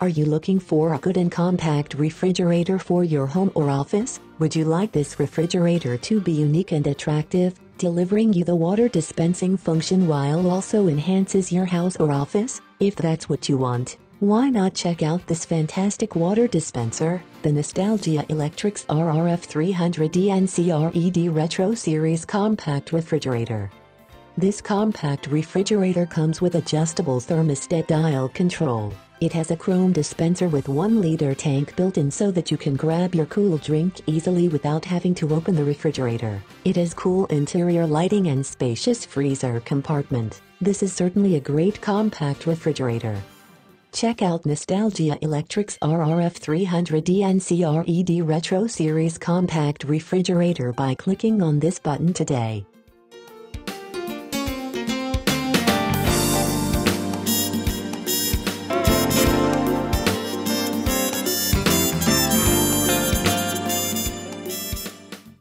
Are you looking for a good and compact refrigerator for your home or office? Would you like this refrigerator to be unique and attractive, delivering you the water dispensing function while also enhances your house or office? If that's what you want, why not check out this fantastic water dispenser, the Nostalgia Electrics RRF300DNCRED Retro Series Compact Refrigerator. This compact refrigerator comes with adjustable thermostat dial control. It has a chrome dispenser with 1-liter tank built in so that you can grab your cool drink easily without having to open the refrigerator. It has cool interior lighting and spacious freezer compartment. This is certainly a great compact refrigerator. Check out Nostalgia Electric's RRF300DNCRED Retro Series Compact Refrigerator by clicking on this button today.